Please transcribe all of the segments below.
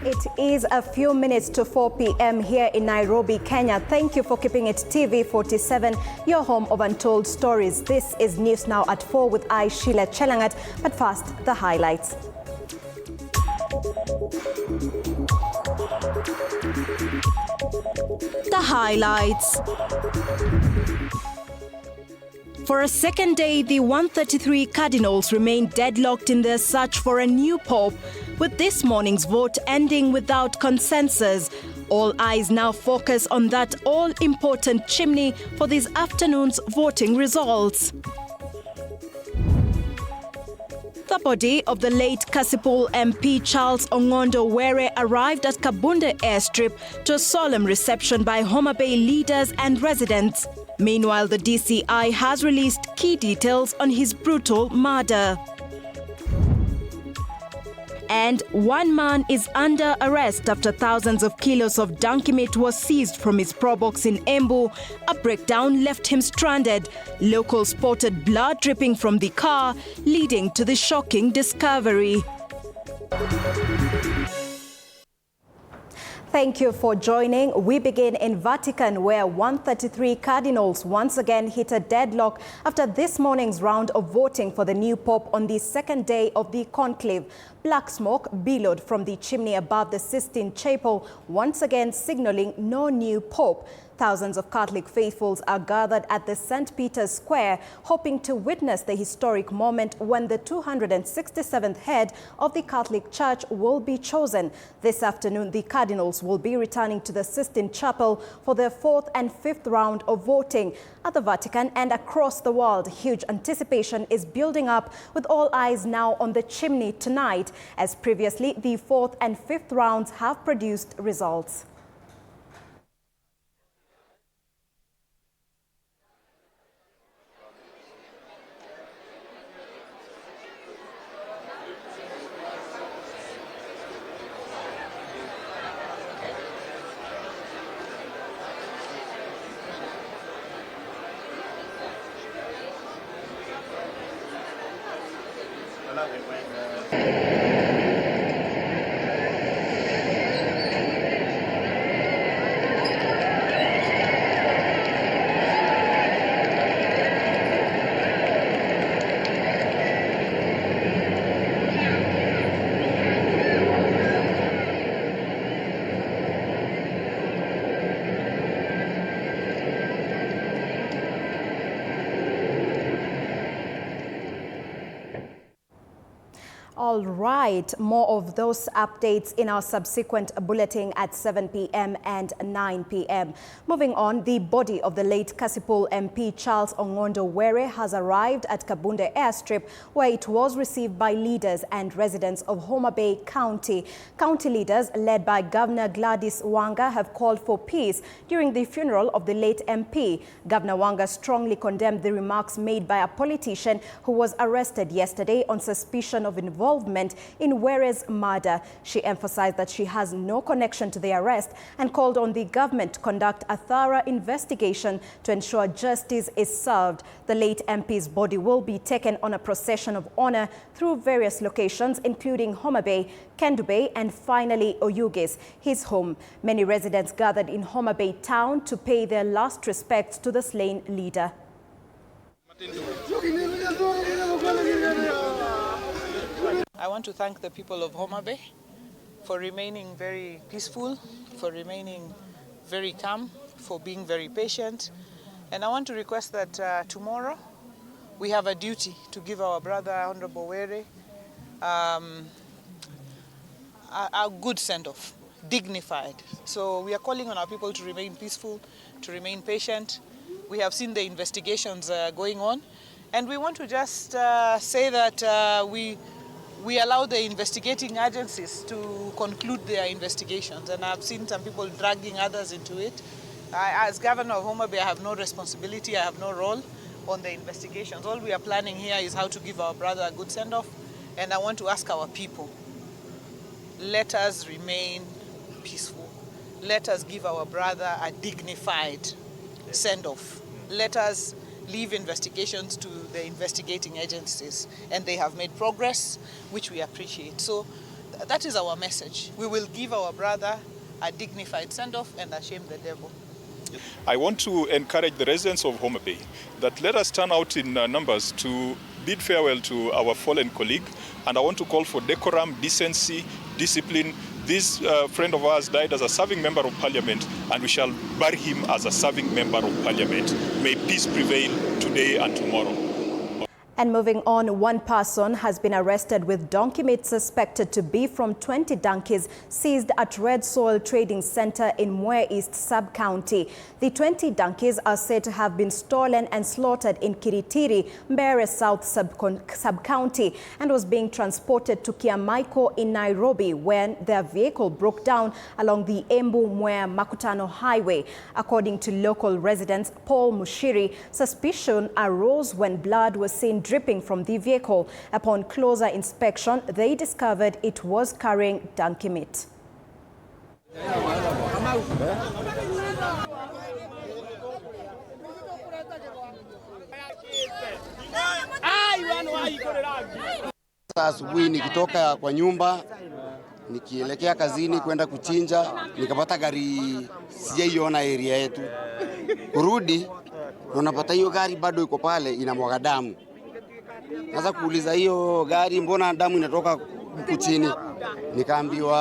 It is a few minutes to 4 p.m. here in Nairobi, Kenya. Thank you for keeping it TV47, your home of untold stories. This is News Now at 4 with I, Sheilar Chelangat. But first, the highlights. The highlights. For a second day, the 133 cardinals remain deadlocked in their search for a new pope, with this morning's vote ending without consensus. All eyes now focus on that all-important chimney for this afternoon's voting results. The body of the late Kasipul MP Charles Ongondo Were arrived at Kabunde airstrip to a solemn reception by Homa Bay leaders and residents. Meanwhile, the DCI has released key details on his brutal murder. And one man is under arrest after thousands of kilos of donkey meat was seized from his probox in Embu. A breakdown left him stranded. Locals spotted blood dripping from the car, leading to the shocking discovery. Thank you for joining. We begin in Vatican, where 133 cardinals once again hit a deadlock after this morning's round of voting for the new pope on the second day of the conclave. Black smoke billowed from the chimney above the Sistine Chapel, once again signaling no new pope. Thousands of Catholic faithfuls are gathered at the St. Peter's Square, hoping to witness the historic moment when the 267th head of the Catholic Church will be chosen. This afternoon, the cardinals will be returning to the Sistine Chapel for their fourth and fifth round of voting. At the Vatican and across the world, huge anticipation is building up, with all eyes now on the chimney tonight, as previously the fourth and fifth rounds have produced results. All right, more of those updates in our subsequent bulletin at 7 p.m. and 9 p.m. Moving on, the body of the late Kasipul MP Charles Ongondo Were has arrived at Kabunde airstrip, where it was received by leaders and residents of Homa Bay County. County leaders, led by Governor Gladys Wanga, have called for peace during the funeral of the late MP. Governor Wanga strongly condemned the remarks made by a politician who was arrested yesterday on suspicion of involvement in Were's murder. She emphasized that she has no connection to the arrest and called on the government to conduct a thorough investigation to ensure justice is served. The late MP's body will be taken on a procession of honor through various locations, including Homa Bay, Kendu Bay, and finally Oyugis, his home. Many residents gathered in Homa Bay town to pay their last respects to the slain leader. I want to thank the people of Homa Bay for remaining very peaceful, for remaining very calm, for being very patient. And I want to request that tomorrow we have a duty to give our brother, Honorable Were, a good send-off, dignified. So we are calling on our people to remain peaceful, to remain patient. We have seen the investigations going on, and we want to just say that we allow the investigating agencies to conclude their investigations, and I've seen some people dragging others into it. As Governor of Homa Bay, I have no responsibility, I have no role on the investigations. All we are planning here is how to give our brother a good send-off, and I want to ask our people, let us remain peaceful. Let us give our brother a dignified send-off. Let us leave investigations to the investigating agencies, and they have made progress, which we appreciate. So that is our message. We will give our brother a dignified send-off and shame the devil. I want to encourage the residents of Homa Bay that let us turn out in numbers to bid farewell to our fallen colleague, and I want to call for decorum, decency, discipline. This friend of ours died as a serving member of parliament, and we shall bury him as a serving member of parliament. May peace prevail today and tomorrow. And moving on, one person has been arrested with donkey meat suspected to be from 20 donkeys seized at Red Soil Trading Center in Mwe East Sub-County. The 20 donkeys are said to have been stolen and slaughtered in Kiritiri, Mbeere South Sub-County, and was being transported to Kiamaiko in Nairobi when their vehicle broke down along the Embu-Mwea Makutano Highway. According to local residents Paul Mushiri, suspicion arose when blood was seen dripping from the vehicle. Upon closer inspection, they discovered it was carrying donkey meat. Asubuhi nikitoka kwa nyumba nikielekea kazini kwenda kuchinja, nikapata gari sijaiona area yetu. Kurudi unapata hiyo gari bado iko pale inamwaga damu. Sasa kuuliza hiyo gari mbona damu inatoka huku chini? Nikaambiwa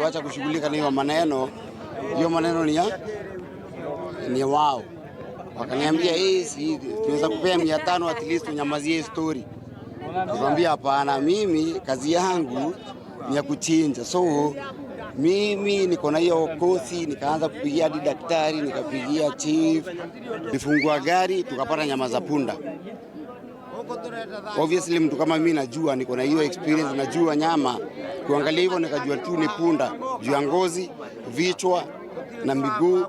wacha kushughulika na hiyo maneno. Hiyo maneno ni wao. Wakaniambia si tunaweza kupea 500 at least unyamazie story. Nikamwambia hapana, mimi kazi yangu ni ya kuchinja. So mimi niko na hiyo kosi, nikaanza kupigia hadi daktari, nikapigia chief. Nifungua gari tukapata nyama za punda. Obviously mtu kama mimi najua, niko na hiyo experience, najua nyama. Kuangalia hivyo nikajua tu ni punda, juu ya ngozi, vichwa na miguu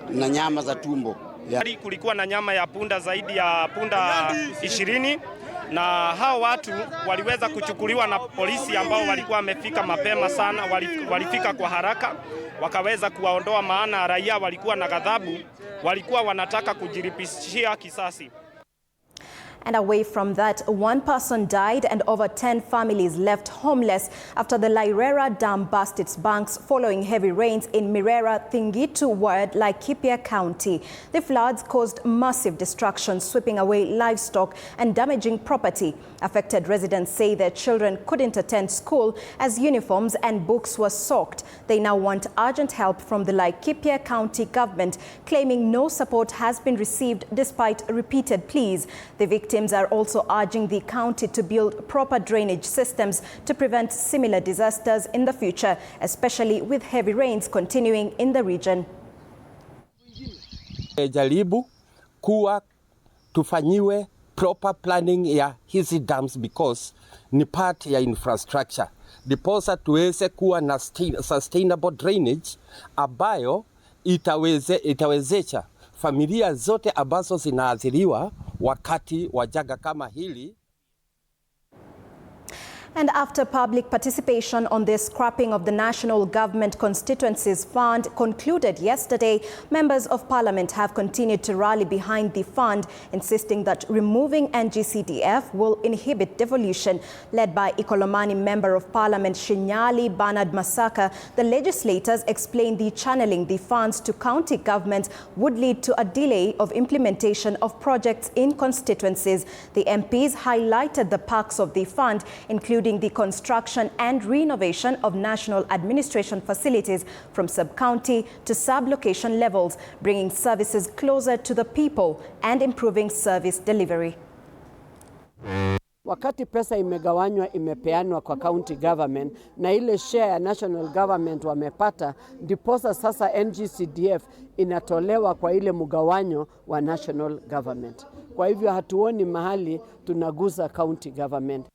na nyama za tumbo. Kulikuwa na nyama ya punda zaidi ya punda 20 na hao watu waliweza kuchukuliwa na polisi ambao walikuwa wamefika mapema sana, walifika kwa haraka, wakaweza kuwaondoa, maana raia walikuwa na ghadhabu, walikuwa wanataka kujiripishia kisasi. And away from that, one person died and over 10 families left homeless after the Lairera Dam burst its banks following heavy rains in Mirera Thingitu ward, Laikipia County. The floods caused massive destruction, sweeping away livestock and damaging property. Affected residents say their children couldn't attend school as uniforms and books were soaked. They now want urgent help from the Laikipia County government, claiming no support has been received despite repeated pleas. The victims are also urging the county to build proper drainage systems to prevent similar disasters in the future, especially with heavy rains continuing in the region. Jaribu kuwa tufanyiwe proper planning ya hizi dams because ni part ya infrastructure. Diposa tuweze kuwa na sustainable drainage ambayo itawezesha familia zote ambazo zinaathiriwa wakati wa janga kama hili. And after public participation on the scrapping of the National Government Constituencies Fund concluded yesterday, members of Parliament have continued to rally behind the fund, insisting that removing NGCDF will inhibit devolution. Led by Ikolomani Member of Parliament Shinyali Bernard Masaka, the legislators explained the channeling the funds to county governments would lead to a delay of implementation of projects in constituencies. The MPs highlighted the perks of the fund, including the construction and renovation of national administration facilities from sub-county to sub-location levels, bringing services closer to the people and improving service delivery. Wakati pesa imegawanywa, imepeanwa kwa county government na ile share ya national government wamepata, ndiposa sasa NGCDF inatolewa kwa ile mgawanyo wa national government. Kwa hivyo hatuoni mahali tunaguza county government.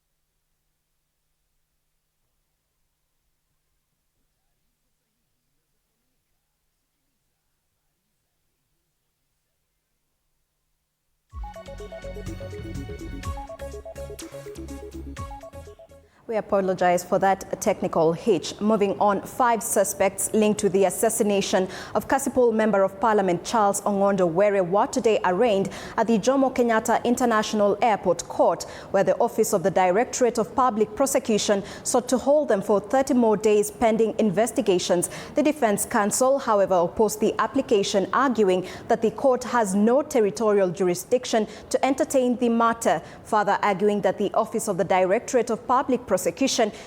We apologize for that technical hitch. Moving on, 5 suspects linked to the assassination of Kasipul Member of Parliament Charles Ongondo Were were today arraigned at the Jomo Kenyatta International Airport Court, where the Office of the Directorate of Public Prosecution sought to hold them for 30 more days pending investigations. The Defense Counsel, however, opposed the application, arguing that the court has no territorial jurisdiction to entertain the matter, further arguing that the Office of the Directorate of Public Prosecution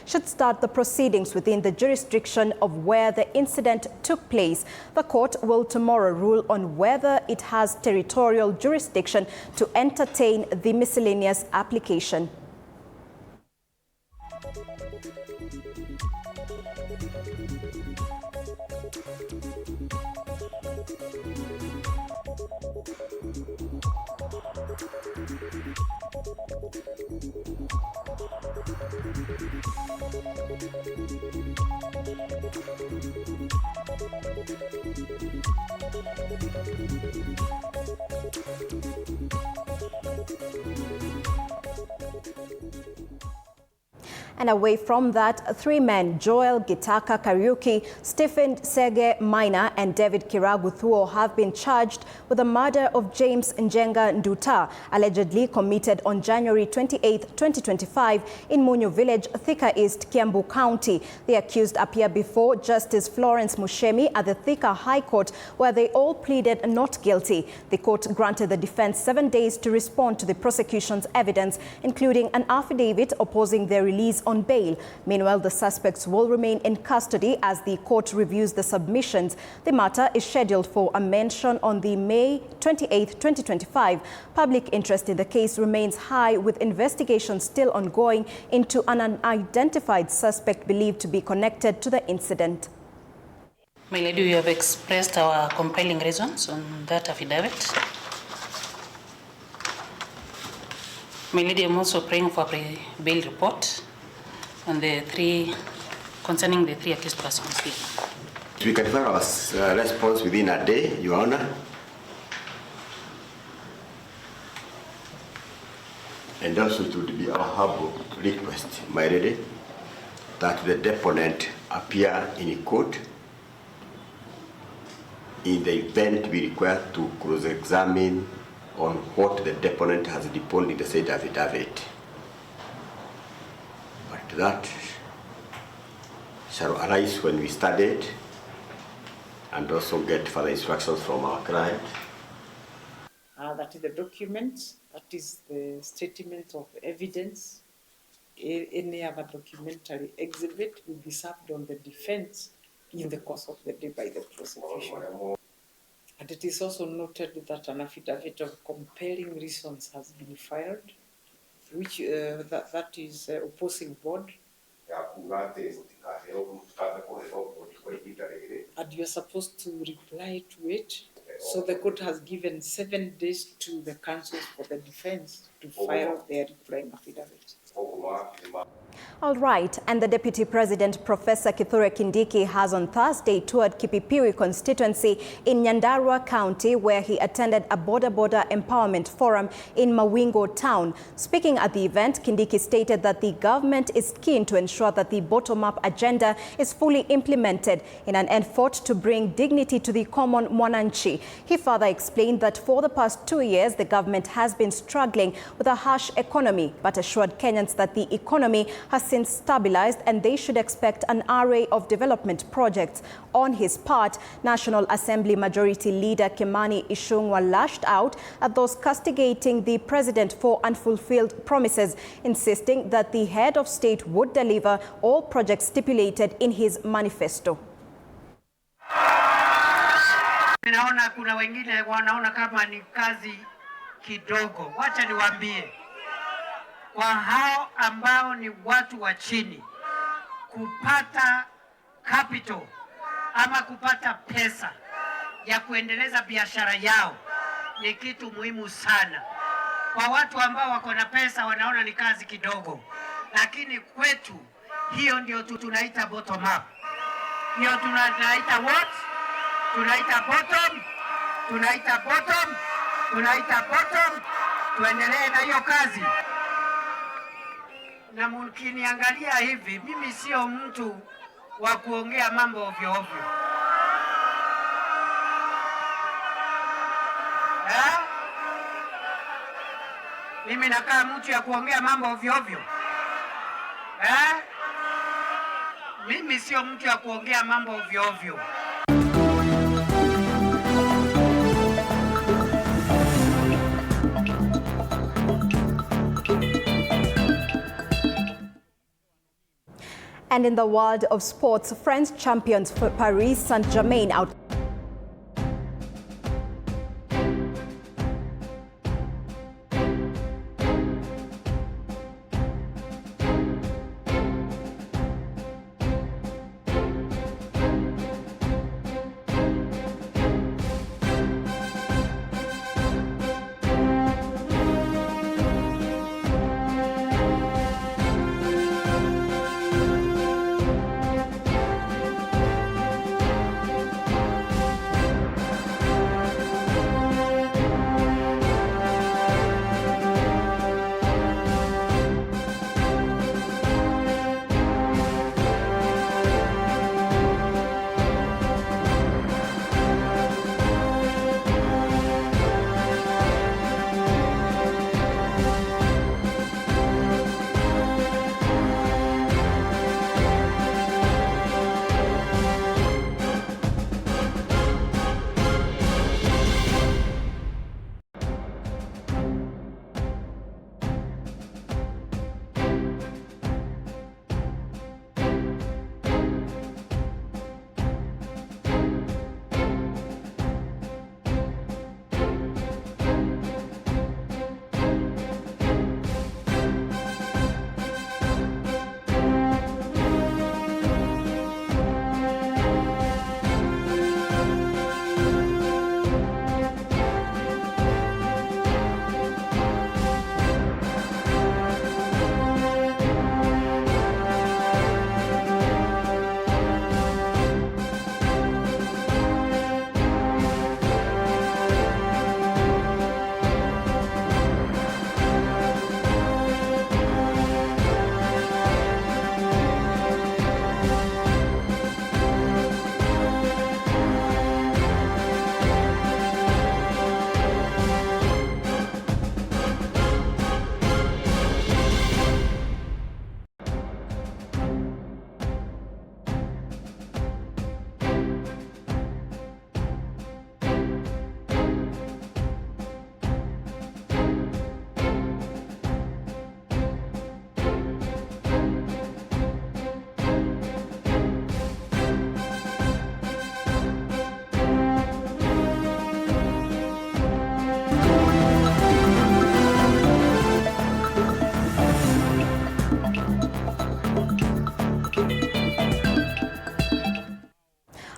should start the proceedings within the jurisdiction of where the incident took place. The court will tomorrow rule on whether it has territorial jurisdiction to entertain the miscellaneous application. And away from that, 3 men, Joel Gitaka Kariuki, Stephen Sege Maina and David Kiragu Thuo, have been charged with the murder of James Njenga Nduta, allegedly committed on January 28, 2025 in Munyu Village, Thika East, Kiambu County. The accused appear before Justice Florence Mushemi at the Thika High Court, where they all pleaded not guilty. The court granted the defense 7 days to respond to the prosecution's evidence, including an affidavit opposing their release on bail. Meanwhile, the suspects will remain in custody as the court reviews the submissions. The matter is scheduled for a mention on the May 28, 2025. Public interest in the case remains high, with investigations still ongoing into an unidentified suspect believed to be connected to the incident. My lady, we have expressed our compelling reasons on that affidavit. My lady, I'm also praying for a bail report on concerning the 3 accused persons here. We can find our response within a day, Your Honor. And also it would be our humble request, my lady, that the deponent appear in court in the event we require to cross-examine on what the deponent has deponed in the said affidavit. But that shall arise when we study it and also get further instructions from our client. That is the document, that is the statement of evidence. Any other documentary exhibit will be served on the defense in the course of the day by the prosecution. And it is also noted that an affidavit of compelling reasons has been filed, which that is opposing board. And you are supposed to reply to it. So the court has given 7 days to the counsels for the defense to file their replying affidavit. All right, and the Deputy President, Professor Kithure Kindiki, has on Thursday toured Kipipiri constituency in Nyandarua County, where he attended a border empowerment forum in Mawingo town. Speaking at the event, Kindiki stated that the government is keen to ensure that the bottom-up agenda is fully implemented in an effort to bring dignity to the common mwananchi. He further explained that for the past 2 years, the government has been struggling with a harsh economy, but assured Kenyans that the economy has since stabilized and they should expect an array of development projects. On his part, National Assembly Majority Leader Kimani Ichung'wah lashed out at those castigating the president for unfulfilled promises, insisting that the head of state would deliver all projects stipulated in his manifesto. Naona kuna wengine wanaona kama ni kazi kidogo. Wacha niwaambie, kwa hao ambao ni watu wa chini, kupata capital ama kupata pesa ya kuendeleza biashara yao ni kitu muhimu sana. Kwa watu ambao wako na pesa wanaona ni kazi kidogo, lakini kwetu hiyo ndio tunaita bottom up. Hiyo tunaita what? Tunaita bottom. Tunaita bottom. Tunaita bottom. Tuendelee na hiyo kazi. na mkiniangalia hivi, mimi sio mtu wa kuongea mambo ovyo ovyo. Mimi nakaa mtu ya kuongea mambo ovyo ovyo. Mimi sio mtu ya kuongea mambo ovyo ovyo. And in the world of sports, French champions for Paris Saint-Germain out.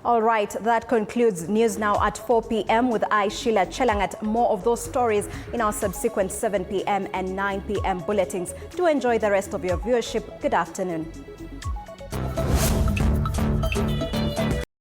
All right, that concludes News Now at 4 p.m. with I, Sheilar Chelangat. More of those stories in our subsequent 7 p.m. and 9 p.m. bulletins. Do enjoy the rest of your viewership. Good afternoon.